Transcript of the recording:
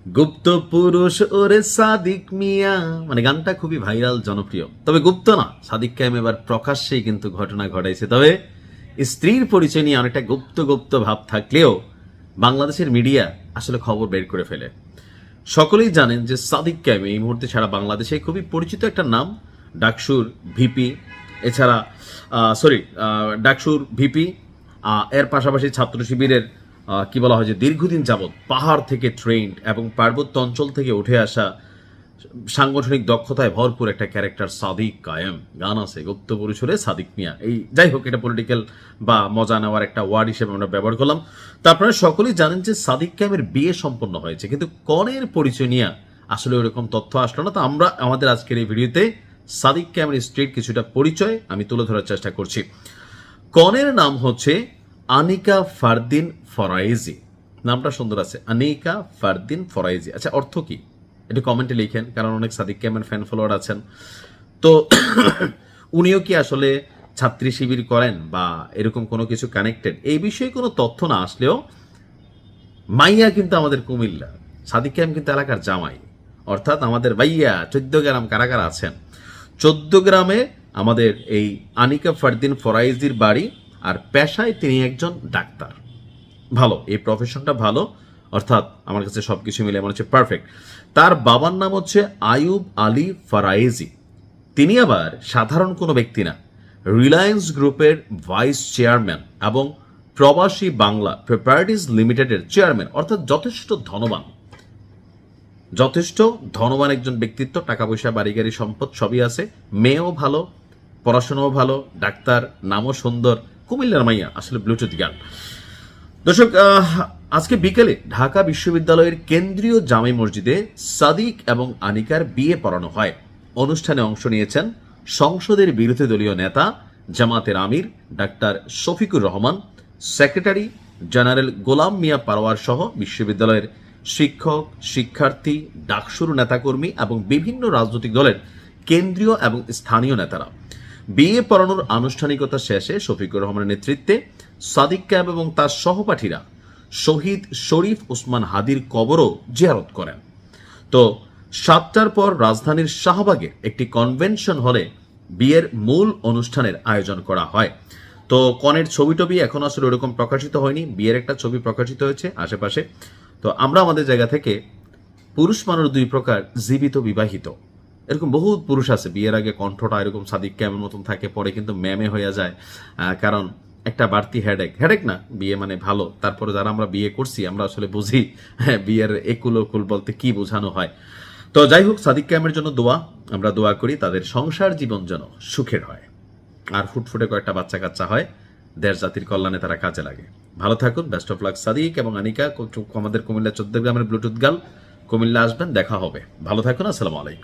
গুপ্ত পুরুষ ওরে সাদিক মিয়া, মানে গানটা খুবই ভাইরাল, জনপ্রিয়। তবে গুপ্ত না, সাদিক কায়েম এবার প্রকাশ্যেই কিন্তু ঘটনা ঘটাইছে। তবে স্ত্রীর পরিচয় নিয়ে অনেকটা গুপ্ত গুপ্ত ভাব থাকলেও বাংলাদেশের মিডিয়া আসলে খবর বের করে ফেলে। সকলেই জানেন যে সাদিক কায়েম এই মুহূর্তে ছাড়া বাংলাদেশে খুবই পরিচিত একটা নাম। ডাকসুর ভিপি, এছাড়া ডাকসুর ভিপি, এর পাশাপাশি ছাত্র শিবিরের কি বলা হয় যে দীর্ঘদিন যাবৎ পাহাড় থেকে ট্রেন্ড এবং পার্বত্য অঞ্চল থেকে উঠে আসা সাংগঠনিক দক্ষতায় ভরপুর একটা ক্যারেক্টার সাদিক কায়েম। গান আছে গুপ্ত পরিসরে সাদিক মিয়া। এই যাই হোক, এটা পলিটিক্যাল বা মজা নেওয়ার একটা ওয়ার্ড হিসেবে আমরা ব্যবহার করলাম। তো আপনারা সকলেই জানেন যে সাদিক কায়েমের বিয়ে সম্পন্ন হয়েছে, কিন্তু কনের পরিচয় নিয়ে আসলে ওরকম তথ্য আসলো না। তো আমরা আমাদের আজকের এই ভিডিওতে সাদিক কায়েমের স্ত্রীর কিছুটা পরিচয় আমি তুলে ধরার চেষ্টা করছি। কনের নাম হচ্ছে আনিকা ফারদিন ফরাইজি। নামটা সুন্দর আছে, আনিকা ফারদিন ফরাইজি। আচ্ছা, অর্থ কি একটু কমেন্টে লিখেন, কারণ অনেক সাদিক কায়েমের ফ্যান ফলোয়ার আছেন। তো উনিও কি আসলে ছাত্রী শিবির করেন বা এরকম কোনো কিছু কানেক্টেড, এই বিষয়ে কোনো তথ্য না আসলেও মাইয়া কিন্তু আমাদের কুমিল্লা, সাদিক কায়েম কিন্তু এলাকার জামাই, অর্থাৎ আমাদের ভাইয়া 14 গ্রাম কারা কারা আছেন। 14 গ্রামে আমাদের এই আনিকা ফারদিন ফরাইজির বাড়ি, আর পেশায় তিনি একজন ডাক্তার। ভালো, এই প্রফেশনটা ভালো, অর্থাৎ আমার কাছে সবকিছু মিলে মনে হচ্ছে পারফেক্ট। তার বাবার নাম হচ্ছে আয়ুব আলী ফরাইজি। তিনি আবার সাধারণ কোনো ব্যক্তি না, রিলায়েন্স গ্রুপের ভাইস চেয়ারম্যান এবং প্রবাসী বাংলা প্রপার্টিজ লিমিটেডের চেয়ারম্যান, অর্থাৎ যথেষ্ট ধনবান একজন ব্যক্তিত্ব। টাকা পয়সা, বাড়ি গাড়ি, সম্পদ সবই আছে। মেয়েও ভালো, পড়াশোনাও ভালো, ডাক্তার, নামও সুন্দর, কুমিল্লার মাইয়া, আসলে ব্লুটুথ গান। দর্শক, আজকে বিকেলে ঢাকা বিশ্ববিদ্যালয়ের কেন্দ্রীয় জামে মসজিদে সাদিক এবং আনিকার বিয়ে পড়ানো হয়। অনুষ্ঠানে অংশ নিয়েছেন সংসদের বিরোধী দলীয় নেতা জামাতের আমির doctor Shafiqur Rahman, secretary general Golam Mia Parwar সহ বিশ্ববিদ্যালয়ের শিক্ষক, শিক্ষার্থী, ডাকসুর নেতাকর্মী এবং বিভিন্ন রাজনৈতিক দলের কেন্দ্রীয় এবং স্থানীয় নেতারা। বিয়ে পড়ানোর আনুষ্ঠানিকতা শেষে শফিকুর রহমানের নেতৃত্বে সাদিক কায়েম এবং তার সহপাঠীরা শহীদ শরীফ ওসমান হাদির কবরও জিয়ারত করেন। তো 7টার পর রাজধানীর শাহবাগের একটি কনভেনশন হলে বিয়ের মূল অনুষ্ঠানের আয়োজন করা হয়। তো কনের ছবি টবি এখন আসলে ওরকম প্রকাশিত হয়নি, বিয়ের একটা ছবি প্রকাশিত হয়েছে আশেপাশে। তো আমরা আমাদের জায়গা থেকে পুরুষ মানুষ দুই প্রকার, জীবিত, বিবাহিত, এরকম বহু পুরুষ আছে বিয়ের আগে কণ্ঠটা এরকম সাদিক কায়েমের মতন থাকে, পরে কিন্তু ম্যামে হয়ে যায়। কারণ একটা বাড়তি হেডেক না, বিয়ে মানে ভালো। তারপরে যারা আমরা বিয়ে করছি আমরা আসলে বুঝি হ্যাঁ বিয়ের একুল ওকুল বলতে কি বোঝানো হয়। তো যাই হোক, সাদিক কায়েমের জন্য আমরা দোয়া করি তাদের সংসার জীবন যেন সুখের হয়, আর ফুটফুটে কয়েকটা বাচ্চা কাচ্চা হয়, দেশ জাতির কল্যাণে তারা কাজে লাগে। ভালো থাকুন, বেস্ট অফ লাক সাদিক এবং আনিকা। আমাদের কুমিল্লা 14 গ্রামের ব্লুটুথ গার্ল, কুমিল্লা আসবেন, দেখা হবে। ভালো থাকুন, আসসালামু আলাইকুম।